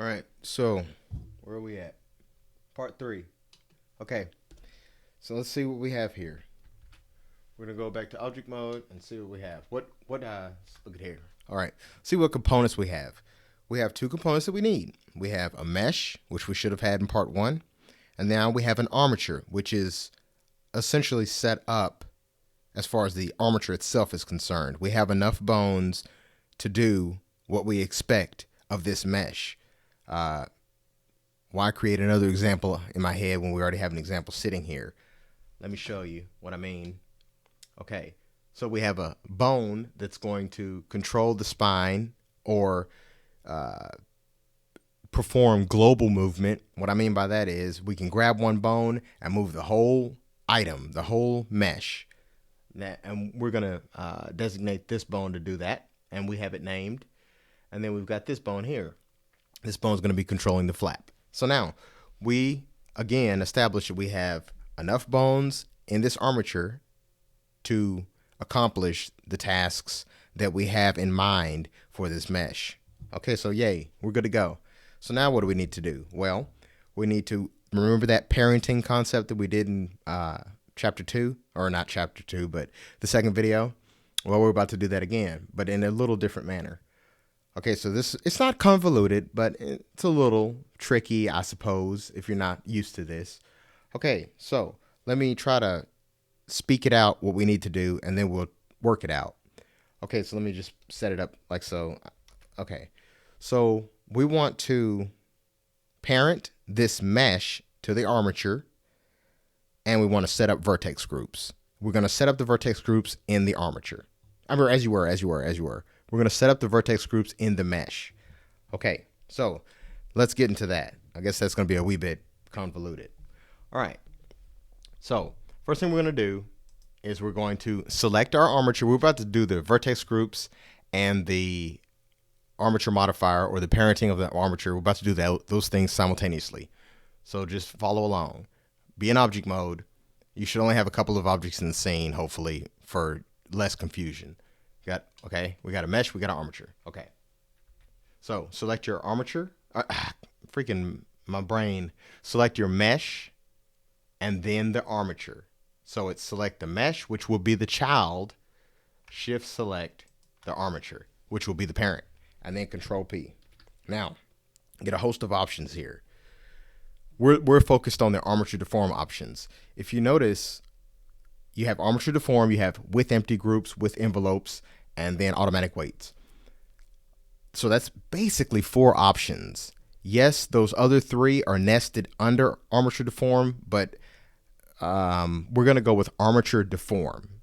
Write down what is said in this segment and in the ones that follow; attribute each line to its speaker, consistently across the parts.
Speaker 1: All right, so where are we at? Part 3. Okay, so let's see what we have here. We're gonna go back to object mode and see what we have. Let's look at here. All right, see what components we have. We have two components that we need. We have a mesh, which we should have had in part 1, and now we have an armature, which is essentially set up as far as the armature itself is concerned. We have enough bones to do what we expect of this mesh. Why create another example in my head when we already have an example sitting here? Let me show you what I mean. Okay, so we have a bone that's going to control the spine or perform global movement. What I mean by that is we can grab one bone and move the whole item, the whole mesh. And we're going to designate this bone to do that, and we have it named. And then we've got this bone here. This bone is going to be controlling the flap. So now we, again, establish that we have enough bones in this armature to accomplish the tasks that we have in mind for this mesh. Okay, so yay, we're good to go. So now what do we need to do? Well, we need to remember that parenting concept that we did in chapter 2, or not chapter 2, but the second video. Well, we're about to do that again, but in a little different manner. Okay, so it's not convoluted, but it's a little tricky, I suppose, if you're not used to this. Okay, so let me try to speak it out, what we need to do, and then we'll work it out. Okay, so let me just set it up like so. Okay, so we want to parent this mesh to the armature, and we want to set up vertex groups. We're going to set up the vertex groups in the armature. I mean, as you were. We're going to set up the vertex groups in the mesh. Okay, so let's get into that. I guess that's going to be a wee bit convoluted. All right, so first thing we're going to do is we're going to select our armature. We're about to do the vertex groups and the armature modifier, or the parenting of the armature. We're about to do those things simultaneously. So just follow along. Be in object mode. You should only have a couple of objects in the scene, hopefully, for less confusion. We got a mesh, we got an armature. Okay. So select your armature. Freaking my brain. Select your mesh and then the armature. So it's select the mesh, which will be the child. Shift select the armature, which will be the parent. And then Control P. Now, get a host of options here. We're focused on the armature deform options. If you notice, you have armature deform, you have with empty groups, with envelopes, and then automatic weights. So that's basically 4 options. Yes, those other 3 are nested under armature deform, but we're going to go with armature deform.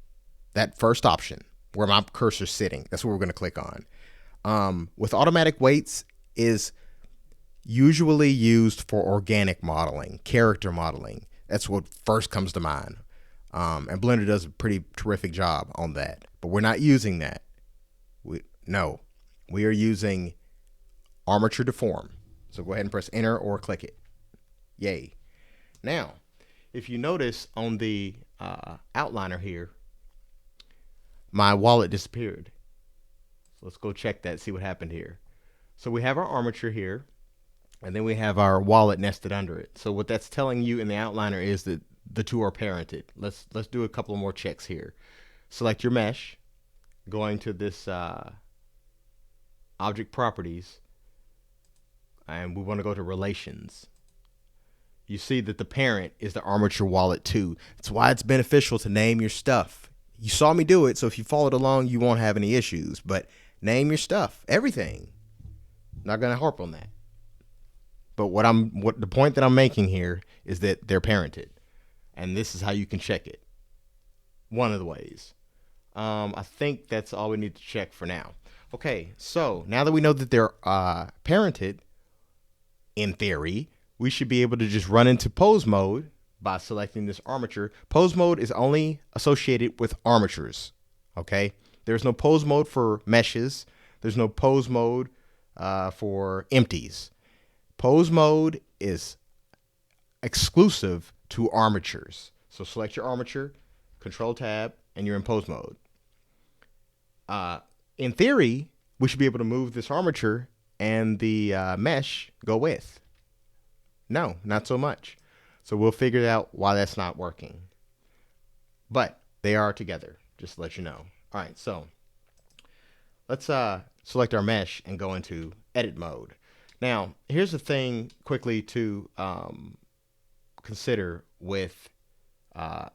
Speaker 1: That first option, where my cursor's sitting, that's what we're going to click on. With automatic weights is usually used for organic modeling, character modeling. That's what first comes to mind. And Blender does a pretty terrific job on that. But we're not using that. We are using armature deform. So go ahead and press enter or click it. Yay. Now, if you notice on the outliner here, my wallet disappeared. So let's go check that, see what happened here. So we have our armature here, and then we have our wallet nested under it. So what that's telling you in the outliner is that the 2 are parented. Let's do a couple more checks here. Select your mesh, going to this object properties, and we want to go to relations. You see that the parent is the armature wallet 2. That's why it's beneficial to name your stuff. You saw me do it, so if you followed along, you won't have any issues. But name your stuff, everything. Not going to harp on that. But the point that I'm making here is that they're parented. And this is how you can check it. One of the ways. I think that's all we need to check for now. Okay, so now that we know that they're parented, in theory, we should be able to just run into pose mode by selecting this armature. Pose mode is only associated with armatures. Okay, there's no pose mode for meshes. There's no pose mode for empties. Pose mode is exclusive to armatures. So select your armature, Control Tab, and you're in pose mode. In theory, we should be able to move this armature and the mesh go with? No, not so much. So we'll figure out why that's not working. But they are together, just to let you know. All right, so let's select our mesh and go into edit mode. Now, here's the thing quickly to consider with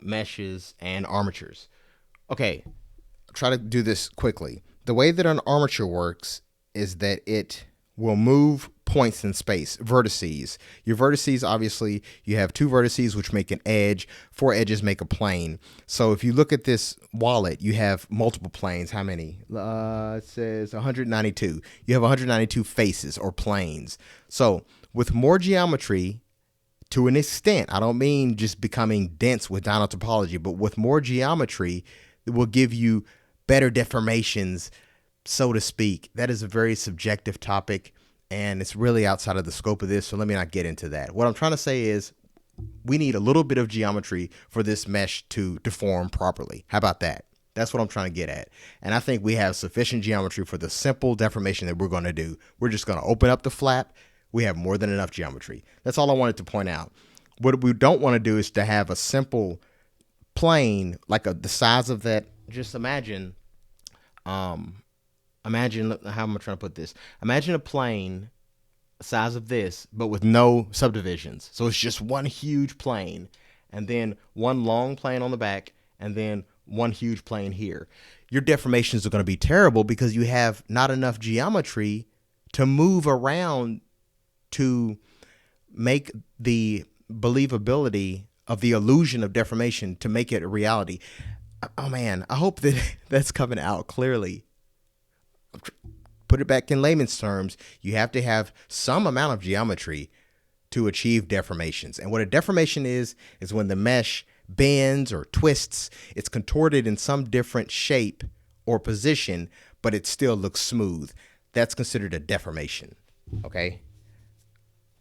Speaker 1: meshes and armatures. Okay, try to do this quickly. The way that an armature works is that it will move points in space, vertices. Your vertices, obviously, you have two vertices which make an edge, four edges make a plane. So if you look at this wallet, you have multiple planes. How many? It says 192. You have 192 faces or planes. So with more geometry, to an extent, I don't mean just becoming dense with Dino topology, but with more geometry, it will give you better deformations, so to speak. That is a very subjective topic, and it's really outside of the scope of this, so let me not get into that. What I'm trying to say is we need a little bit of geometry for this mesh to deform properly. How about that? That's what I'm trying to get at. And I think we have sufficient geometry for the simple deformation that we're going to do. We're just going to open up the flap. We have more than enough geometry. That's all I wanted to point out. What we don't want to do is to have a simple plane like the size of that. Just imagine, imagine how am I trying to put this? Imagine a plane the size of this, but with no subdivisions. So it's just one huge plane, and then one long plane on the back, and then one huge plane here. Your deformations are going to be terrible because you have not enough geometry to move around to make the believability of the illusion of deformation, to make it a reality. Oh man, I hope that that's coming out clearly. Put it back in layman's terms, you have to have some amount of geometry to achieve deformations. And what a deformation is when the mesh bends or twists. It's contorted in some different shape or position, but it still looks smooth. That's considered a deformation. Okay?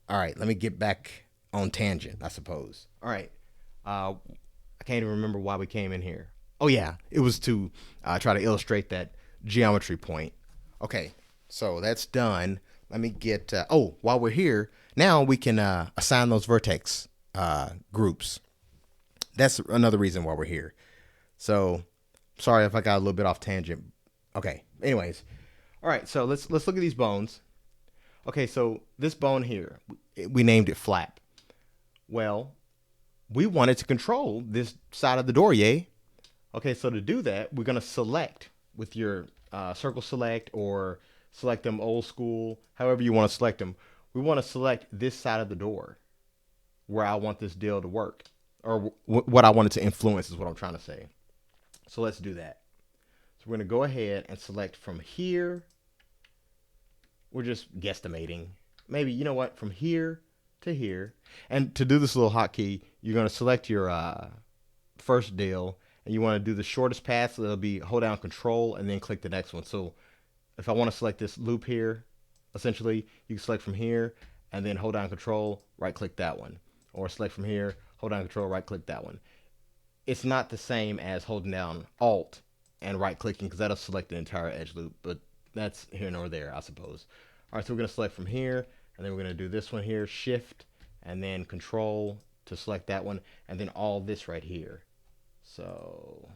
Speaker 1: All right, let me get back on tangent, I suppose. All right. I can't even remember why we came in here. Oh, yeah, it was to try to illustrate that geometry point. Okay, so that's done. Let me get, while we're here, now we can assign those vertex groups. That's another reason why we're here. So, sorry if I got a little bit off tangent. Okay, anyways. All right, so let's look at these bones. Okay, so this bone here, we named it flap. Well, we wanted to control this side of the door, yay? Okay, so to do that, we're going to select with your circle select, or select them old school, however you want to select them. We want to select this side of the door where I want this deal to work, or what I wanted to influence is what I'm trying to say. So let's do that. So we're going to go ahead and select from here. We're just guesstimating. Maybe, you know what, from here to here. And to do this little hotkey, you're going to select your first deal, and you want to do the shortest path, so it'll be hold down control and then click the next one. So if I want to select this loop here, essentially, you can select from here and then hold down control, right click that one. Or select from here, hold down control, right click that one. It's not the same as holding down Alt and right clicking, because that'll select the entire edge loop, but that's here nor there, I suppose. All right, so we're going to select from here, and then we're going to do this one here, shift, and then control to select that one, and then all this right here. So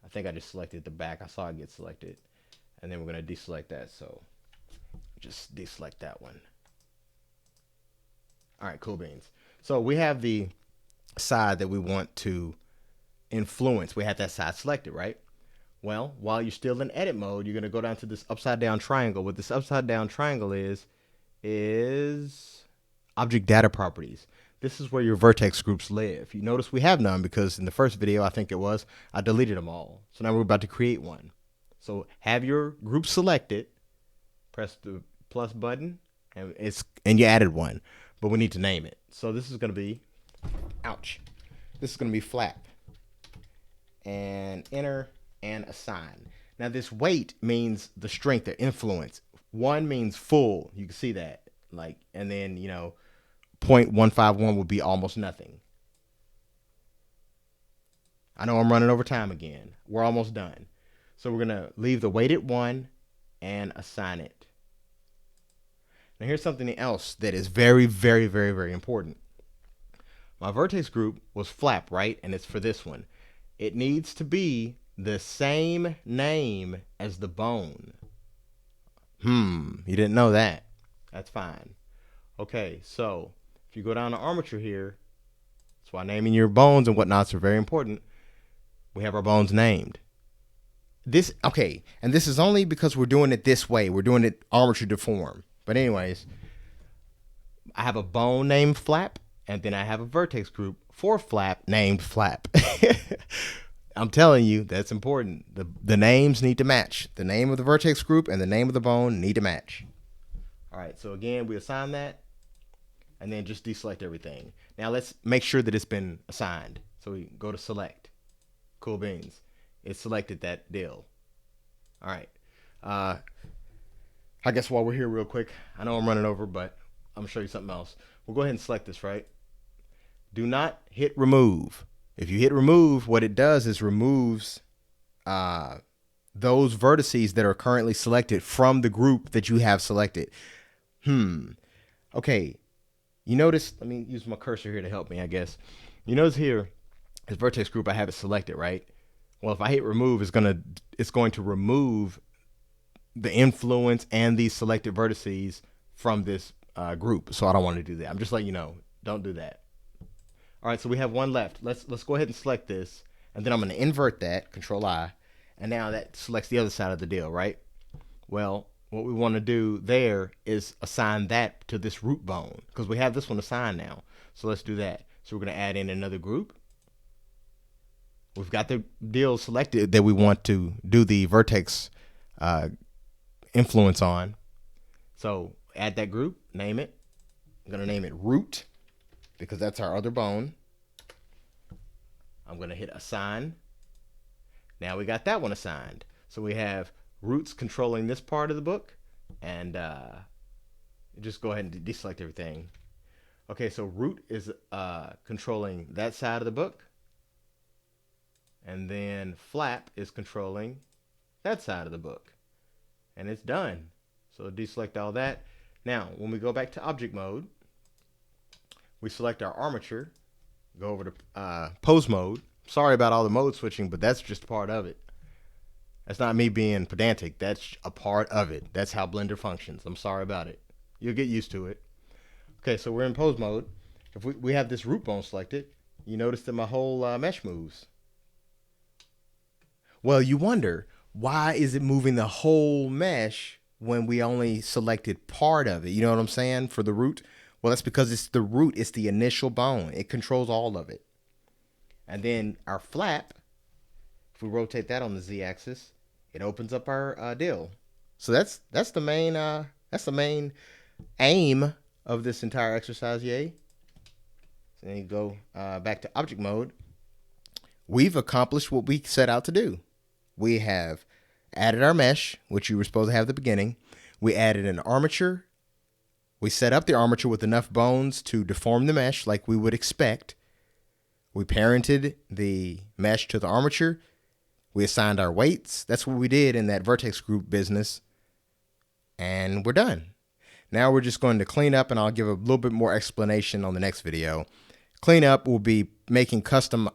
Speaker 1: I think I just selected the back. I saw it get selected. And then we're going to deselect that. So just deselect that one. All right, cool beans. So we have the side that we want to influence. We have that side selected, right? Well, while you're still in edit mode, you're going to go down to this upside down triangle. What this upside down triangle is object data properties. This is where your vertex groups live. You notice we have none because in the first video, I think it was, I deleted them all. So now we're about to create one. So have your group selected, press the plus button, and you added one, but we need to name it. So this is going to be, this is going to be flap, and enter and assign. Now this weight means the strength or influence. One means full. You can see that, like, and then, 0.151 would be almost nothing. I know I'm running over time again. We're almost done. So we're going to leave the weight at 1 and assign it. Now here's something else that is very, very, very, very important. My vertex group was flap, right? And it's for this one. It needs to be the same name as the bone. You didn't know that. That's fine. Okay, so if you go down to armature here, that's why naming your bones and whatnots are very important. We have our bones named. Okay, and this is only because we're doing it this way. We're doing it armature deform. But anyways, I have a bone named flap, and then I have a vertex group for flap named flap. I'm telling you, that's important. The names need to match. The name of the vertex group and the name of the bone need to match. All right, so again, we assign that, and then just deselect everything. Now let's make sure that it's been assigned. So we go to select. Cool beans. It selected that deal. All right. I guess while we're here real quick, I know I'm running over, but I'm gonna show you something else. We'll go ahead and select this, right? Do not hit remove. If you hit remove, what it does is removes those vertices that are currently selected from the group that you have selected. Okay. You notice, let me use my cursor here to help me, I guess. You notice here, this vertex group, I have it selected, right? Well, if I hit remove, it's going to remove the influence and these selected vertices from this group. So I don't want to do that. I'm just letting you know, don't do that. All right, so we have one left. Let's go ahead and select this, and then I'm going to invert that, Control I, and now that selects the other side of the deal, right? Well, what we want to do there is assign that to this root bone, because we have this one assigned now. So let's do that. So we're going to add in another group. We've got the deal selected that we want to do the vertex influence on. So add that group, name it. I'm going to name it root, because that's our other bone. I'm going to hit assign. Now we got that one assigned. So we have roots controlling this part of the book, and just go ahead and deselect everything. Okay, so root is controlling that side of the book, and then flap is controlling that side of the book, and it's done. So deselect all that. Now when we go back to object mode, we select our armature, go over to pose mode. Sorry about all the mode switching, but that's just part of it. That's not me being pedantic. That's a part of it. That's how Blender functions. I'm sorry about it. You'll get used to it. Okay, so we're in pose mode. If we have this root bone selected, you notice that my whole mesh moves. Well, you wonder, why is it moving the whole mesh when we only selected part of it? You know what I'm saying? For the root? Well, that's because it's the root. It's the initial bone. It controls all of it. And then our flap, if we rotate that on the z-axis, it opens up our deal. So that's the main aim of this entire exercise. Yay! So then you go back to object mode. We've accomplished what we set out to do. We have added our mesh, which you were supposed to have at the beginning. We added an armature. We set up the armature with enough bones to deform the mesh like we would expect. We parented the mesh to the armature. We assigned our weights. That's what we did in that vertex group business. And we're done. Now we're just going to clean up, and I'll give a little bit more explanation on the next video. Clean up will be making custom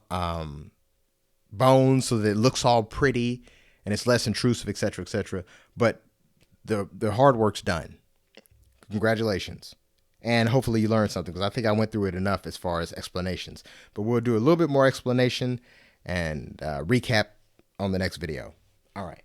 Speaker 1: bones so that it looks all pretty and it's less intrusive, etc., etc. But the hard work's done. Congratulations. And hopefully you learned something, because I think I went through it enough as far as explanations. But we'll do a little bit more explanation and recap on the next video. All right.